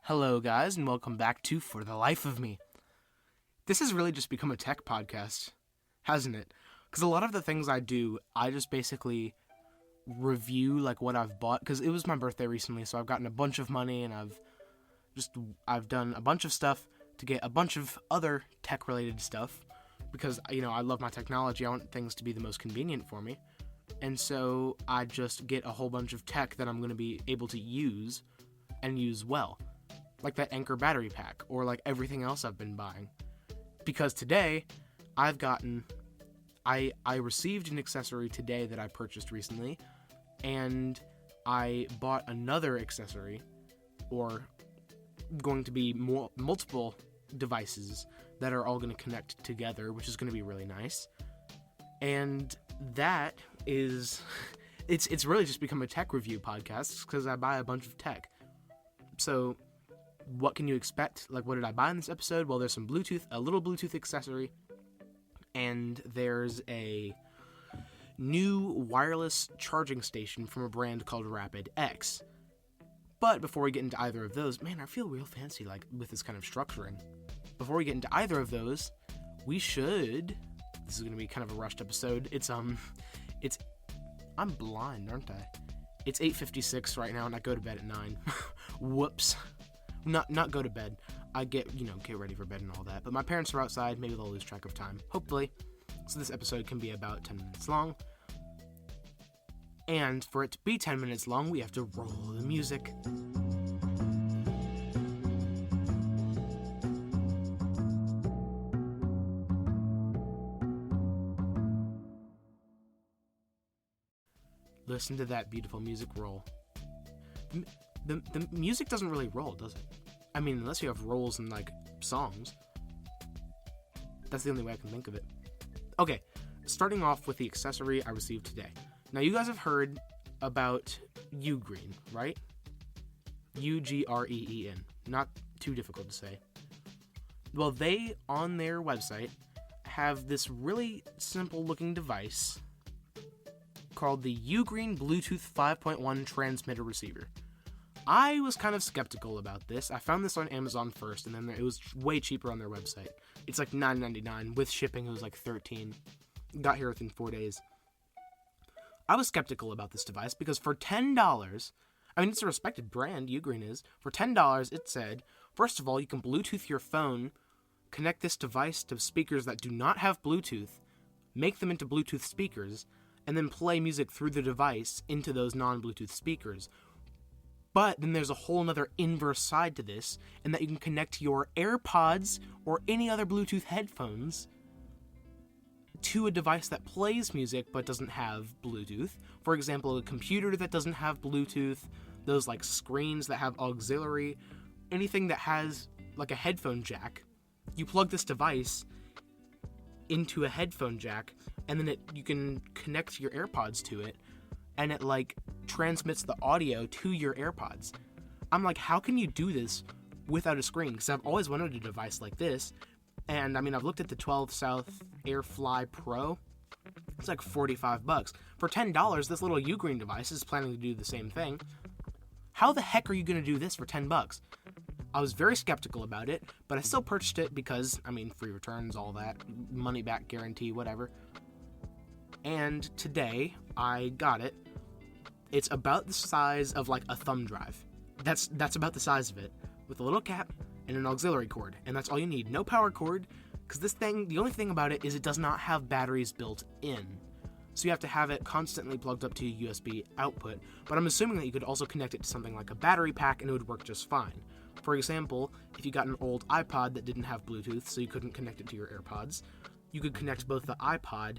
Hello, guys, and welcome back to For the Life of Me. This has really just become a tech podcast, hasn't it? Because a lot of the things I do, I just basically review like what I've bought. Because it was my birthday recently, so I've gotten a bunch of money, and I've done a bunch of stuff to get a bunch of other tech-related stuff. Because I love my technology. I want things to be the most convenient for me, and so I just get a whole bunch of tech that I'm going to be able to use and use well. Like that Anchor battery pack, or like everything else I've been buying. Because today, I received an accessory today that I purchased recently, and I bought another accessory, or going to be multiple devices that are all going to connect together, which is going to be really nice. And that is, it's really just become a tech review podcast, because I buy a bunch of tech. So, what can you expect? Like, what did I buy in this episode? Well, there's some a little Bluetooth accessory, and there's a new wireless charging station from a brand called Rapid X. But before we get into either of those, man, I feel real fancy, like, with this kind of structuring. Before we get into either of those, this is going to be kind of a rushed episode. I'm blind, aren't I? It's 8:56 right now, and I go to bed at 9. Whoops. Not go to bed. I get ready for bed and all that. But my parents are outside. Maybe they'll lose track of time. Hopefully. So this episode can be about 10 minutes long. And for it to be 10 minutes long, we have to roll the music. Listen to that beautiful music roll. The music doesn't really roll, does it? I mean, unless you have rolls in, like, songs. That's the only way I can think of it. Okay, starting off with the accessory I received today. Now, you guys have heard about Ugreen, right? Ugreen. Not too difficult to say. Well, they, on their website, have this really simple-looking device called the Ugreen Bluetooth 5.1 transmitter receiver. I was kind of skeptical about this. I found this on Amazon first, and then it was way cheaper on their website. It's like $9.99. With shipping, it was like $13. Got here within 4 days. I was skeptical about this device because for $10, I mean, it's a respected brand, Ugreen is. For $10, it said, first of all, you can Bluetooth your phone, connect this device to speakers that do not have Bluetooth, make them into Bluetooth speakers, and then play music through the device into those non-Bluetooth speakers. But then there's a whole nother inverse side to this, in that you can connect your AirPods or any other Bluetooth headphones to a device that plays music but doesn't have Bluetooth. For example, a computer that doesn't have Bluetooth, those like screens that have auxiliary, anything that has like a headphone jack. You plug this device into a headphone jack, and then you can connect your AirPods to it, and it like transmits the audio to your AirPods. I'm like, how can you do this without a screen? Because I've always wanted a device like this, and I mean, I've looked at the 12 South AirFly Pro. It's like $45. For $10, this little Ugreen device is planning to do the same thing. How the heck are you going to do this for $10? I was very skeptical about it, but I still purchased it because, I mean, free returns, all that, money back guarantee, whatever. And today, I got it. It's about the size of like a thumb drive. That's about the size of it, with a little cap and an auxiliary cord, and that's all you need. No power cord, because this thing, the only thing about it is it does not have batteries built in. So you have to have it constantly plugged up to a USB output, but I'm assuming that you could also connect it to something like a battery pack and it would work just fine. For example, if you got an old iPod that didn't have Bluetooth, so you couldn't connect it to your AirPods, you could connect both the iPod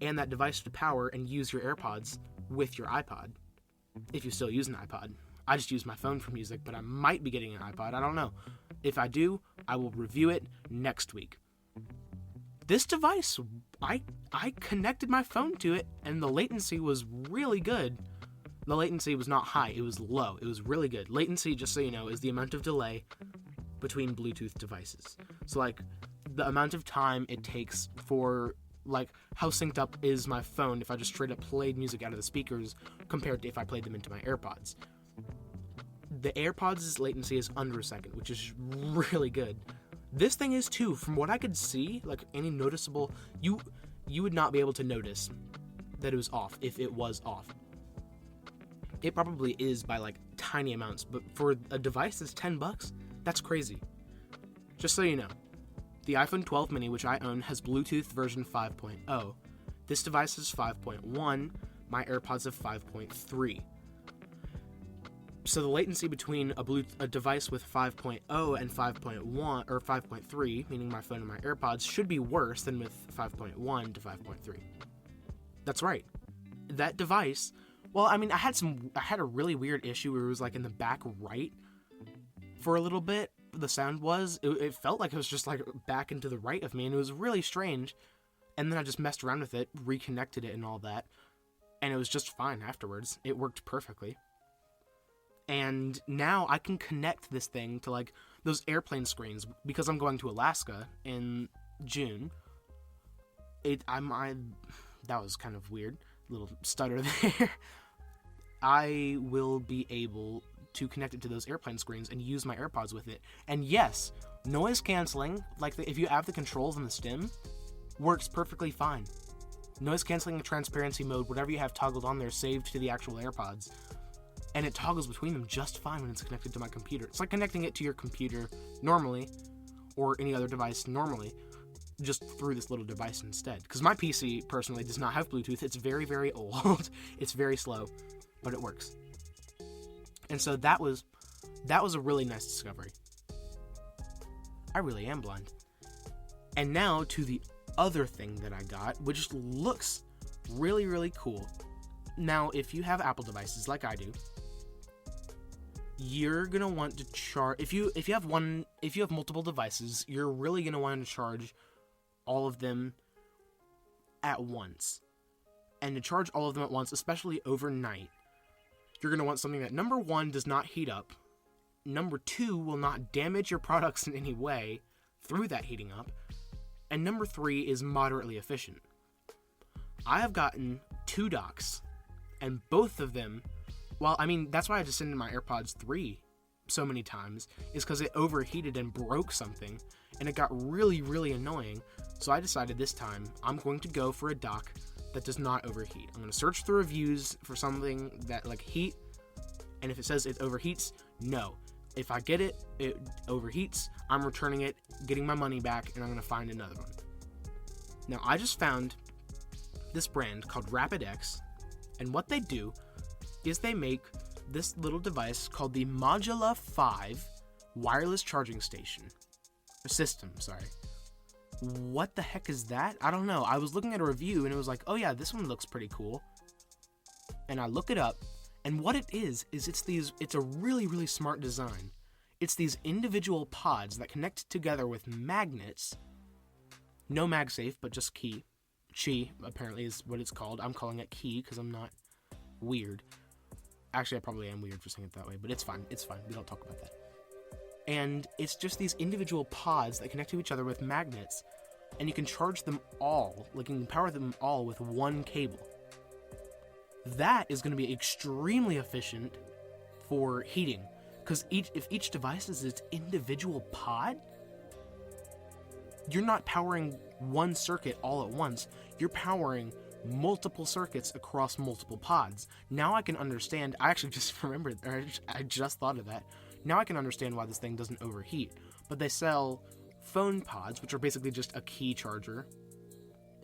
and that device to power and use your AirPods with your iPod, if you still use an iPod. I just use my phone for music, but I might be getting an iPod, I don't know. If I do, I will review it next week. This device, I connected my phone to it, and the latency was really good. The latency was not high, it was low. It was really good. Latency, just so you know, is the amount of delay between Bluetooth devices. So, like, the amount of time it takes for, like, how synced up is my phone if I just straight up played music out of the speakers compared to if I played them into my AirPods. The AirPods' latency is under a second, which is really good. This thing is too. From what I could see, like any noticeable, you would not be able to notice that it was off if it was off. It probably is by like tiny amounts, but for a device that's $10, that's crazy. Just so you know, the iPhone 12 mini, which I own, has Bluetooth version 5.0. This device is 5.1. My AirPods have 5.3. So the latency between a device with 5.0 and 5.1 or 5.3, meaning my phone and my AirPods, should be worse than with 5.1 to 5.3. That's right. That device. Well, I mean, I had a really weird issue where it was like in the back right for a little bit. The sound was. It felt like it was just like back into the right of me, and it was really strange. And then I just messed around with it, reconnected it, and all that, and it was just fine afterwards. It worked perfectly. And now I can connect this thing to like those airplane screens because I'm going to Alaska in June. That was kind of weird, little stutter there. I will be able to connect it to those airplane screens and use my AirPods with it. And yes, noise canceling, like if you have the controls on the stem, works perfectly fine. Noise canceling and transparency mode, whatever you have toggled on there, saved to the actual AirPods. And it toggles between them just fine when it's connected to my computer. It's like connecting it to your computer normally, or any other device normally, just through this little device instead. Because my PC, personally, does not have Bluetooth. It's very, very old. It's very slow, but it works. And so that was a really nice discovery. I really am blind. And now to the other thing that I got, which looks really, really cool. Now, if you have Apple devices like I do, you're gonna want to charge. If you have multiple devices, you're really gonna want to charge all of them at once. And to charge all of them at once, especially overnight, you're gonna want something that, number one, does not heat up. Number two, will not damage your products in any way through that heating up. And number three, is moderately efficient. I have gotten 2 docks, and both of them, well, I mean, that's why I just sent in my AirPods 3 so many times, is because it overheated and broke something, and it got really, really annoying. So I decided this time I'm going to go for a dock that does not overheat. I'm going to search the reviews for something that like heat, and if it says it overheats, no. If I get it, it overheats, I'm returning it, getting my money back, and I'm going to find another one. Now, I just found this brand called RapidX, and what they do is they make this little device called the Modula 5 wireless charging system. What the heck is that? I don't know. I was looking at a review and it was like, oh yeah, this one looks pretty cool. And I look it up, and what it is it's a really, really smart design. It's these individual pods that connect together with magnets. No MagSafe, but just Qi, apparently, is what it's called. I'm calling it Qi because I'm not weird. Actually, I probably am weird for saying it that way, but it's fine. It's fine. We don't talk about that. And it's just these individual pods that connect to each other with magnets, and you can charge them all, like you can power them all with one cable. That is going to be extremely efficient for heating, because if each device is its individual pod, you're not powering one circuit all at once. You're powering multiple circuits across multiple pods. Now I can understand. I actually just remembered, or I just thought of that. Now I can understand why this thing doesn't overheat. But they sell phone pods, which are basically just a key charger,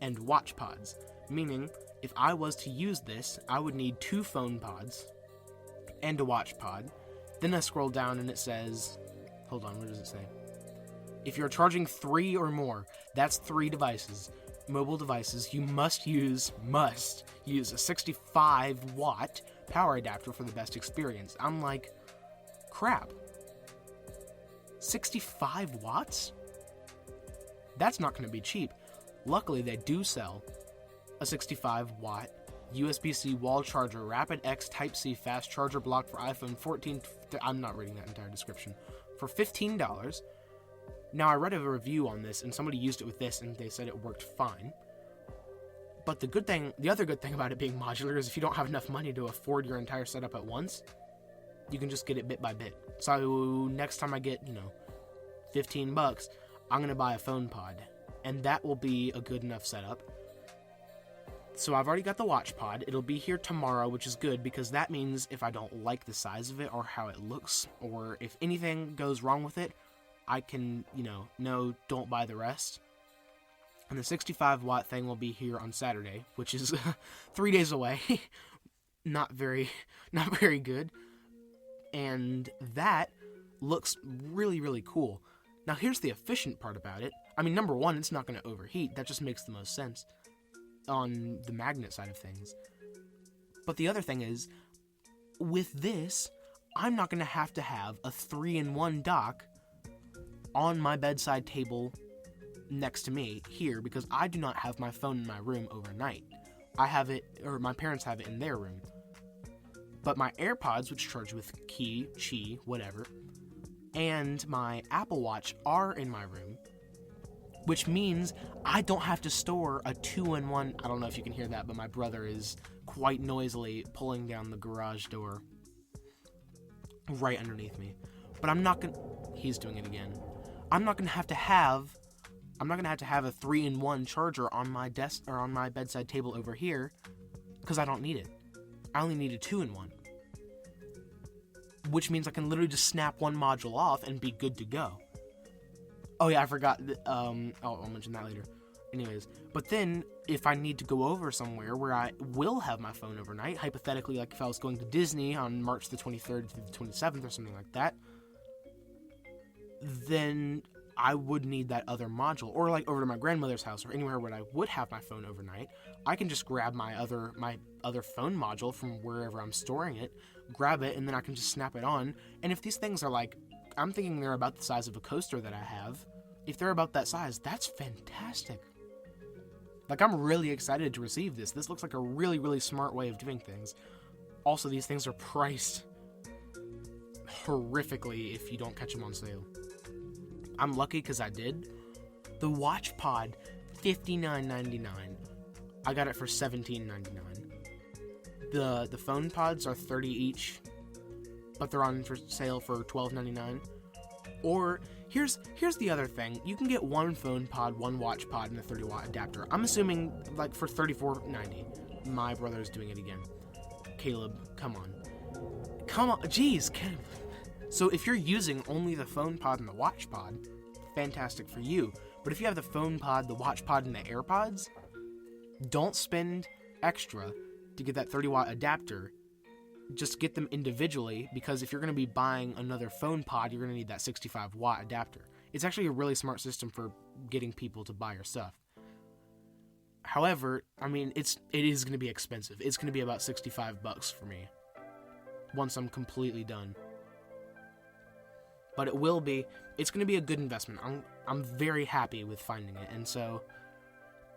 and watch pods. Meaning, if I was to use this, I would need 2 phone pods and a watch pod. Then I scroll down and it says, hold on, what does it say? If you're charging 3 or more, that's 3 devices, mobile devices, you must use a 65 watt power adapter for the best experience. I'm like, crap. 65 watts? That's not going to be cheap. Luckily, they do sell a 65 watt USB-C wall charger, RapidX Type-C fast charger block for iPhone 14. I'm not reading that entire description. For $15. Now, I read a review on this, and somebody used it with this, and they said it worked fine. But the other good thing about it being modular is if you don't have enough money to afford your entire setup at once, You can just get it bit by bit. So next time I get, $15, I'm going to buy a phone pod. And that will be a good enough setup. So I've already got the watch pod. It'll be here tomorrow, which is good because that means if I don't like the size of it or how it looks, or if anything goes wrong with it, I can, no, don't buy the rest. And the 65 watt thing will be here on Saturday, which is 3 days away. Not very good. And that looks really, really cool. Now here's the efficient part about it. I mean, number one, it's not going to overheat. That just makes the most sense on the magnet side of things. But the other thing is, with this, I'm not going to have a 3-in-1 dock on my bedside table next to me here because I do not have my phone in my room overnight. I have it, or my parents have it in their room. But my AirPods, which charge with Qi, whatever, and my Apple Watch are in my room, which means I don't have to store a 2-in-1. I don't know if you can hear that, but my brother is quite noisily pulling down the garage door right underneath me. But he's doing it again. I'm not gonna have to have a 3-in-1 charger on my desk or on my bedside table over here because I don't need it. I only need a 2-in-1. Which means I can literally just snap one module off and be good to go. Oh yeah, I forgot. I'll mention that later. Anyways, but then if I need to go over somewhere where I will have my phone overnight, hypothetically, like if I was going to Disney on March the 23rd to the 27th or something like that, then I would need that other module. Or like over to my grandmother's house or anywhere where I would have my phone overnight, I can just grab my other phone module from wherever I'm storing it, grab it, and then I can just snap it on. And if these things are like, I'm thinking they're about the size of a coaster that I have. If they're about that size, that's fantastic. Like, I'm really excited to receive this. This looks like a really, really smart way of doing things. Also, these things are priced horrifically if you don't catch them on sale. I'm lucky because I did. The watch pod, $59.99. I got it for $17.99. The phone pods are $30 each, but they're on for sale for $12.99. Or here's the other thing. You can get one phone pod, one watch pod, and a 30-watt adapter. I'm assuming like for $34.90. My brother's doing it again. Caleb, come on. Jeez, Caleb. So if you're using only the phone pod and the watch pod, fantastic for you. But if you have the phone pod, the watch pod, and the AirPods, don't spend extra to get that 30-watt adapter. Just get them individually, because if you're going to be buying another phone pod, you're going to need that 65-watt adapter. It's actually a really smart system for getting people to buy your stuff. However, I mean, it is going to be expensive. It's going to be about $65 for me once I'm completely done. But it's going to be a good investment. I'm very happy with finding it, and so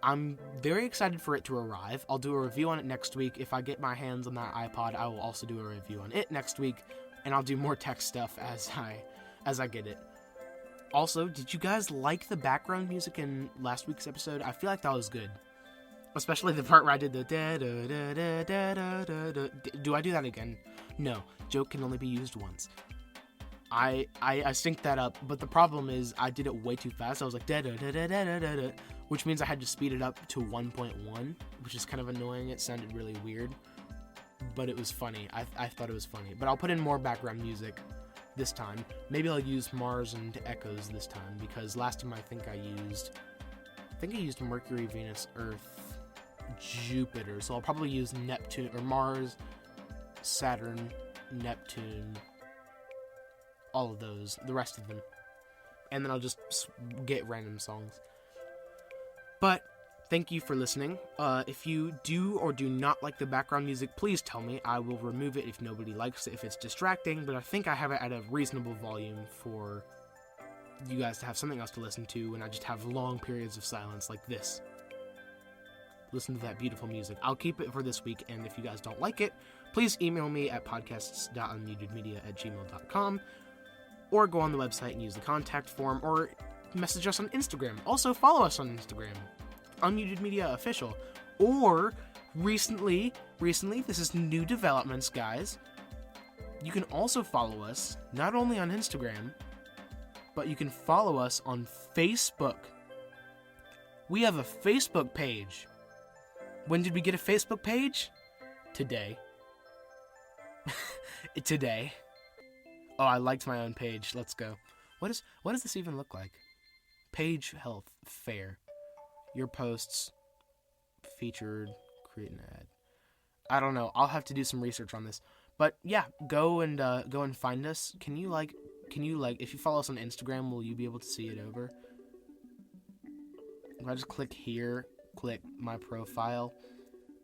I'm very excited for it to arrive. I'll do a review on it next week. If I get my hands on that iPod, I will also do a review on it next week, and I'll do more tech stuff as I get it. Also, did you guys like the background music in last week's episode? I feel like that was good. Especially the part where I did the da-da-da-da-da-da-da. Do I do that again? No. Joke can only be used once. I synced that up, but the problem is I did it way too fast. I was like da-da-da-da-da-da-da, which means I had to speed it up to 1.1, which is kind of annoying. It sounded really weird, but it was funny. I thought it was funny. But I'll put in more background music this time. Maybe I'll use Mars and Echoes this time, because last time I think I used Mercury, Venus, Earth, Jupiter. So I'll probably use Neptune or Mars, Saturn, Neptune, all of those, the rest of them. And then I'll just get random songs. But thank you for listening. If you do or do not like the background music, please tell me. I will remove it if nobody likes it, if it's distracting, but I think I have it at a reasonable volume for you guys to have something else to listen to when I just have long periods of silence like this. Listen to that beautiful music. I'll keep it for this week, and if you guys don't like it, please email me at podcasts.unmutedmedia@gmail.com, or go on the website and use the contact form, or message us on Instagram. Also, follow us on Instagram, Unmuted Media Official. Or, recently, this is new developments, guys. You can also follow us not only on Instagram, but you can follow us on Facebook. We have a Facebook page. When did we get a Facebook page? Today. Today. Oh, I liked my own page. Let's go. What does this even look like? Page health fair. Your posts featured. Create an ad. I don't know. I'll have to do some research on this. But yeah, go and find us. Can you if you follow us on Instagram, will you be able to see it over? If I just click here, click my profile,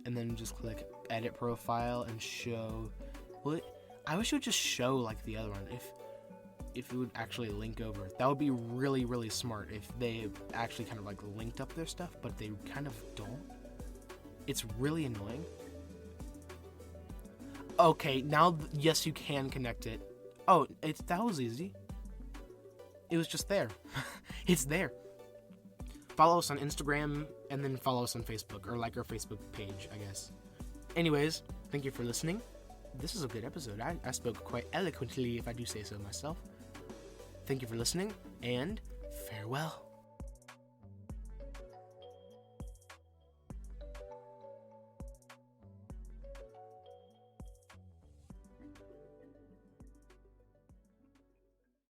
and then just click edit profile and show. I wish it would just show like the other one. If it would actually link over, that would be really, really smart. If they actually kind of like linked up their stuff, but they kind of don't. It's really annoying. Okay, now yes, you can connect it. Oh, that was easy. It was just there. It's there. Follow us on Instagram and then follow us on Facebook, or like our Facebook page, I guess. Anyways, thank you for listening. This is a good episode. I spoke quite eloquently, if I do say so myself. Thank you for listening, and farewell.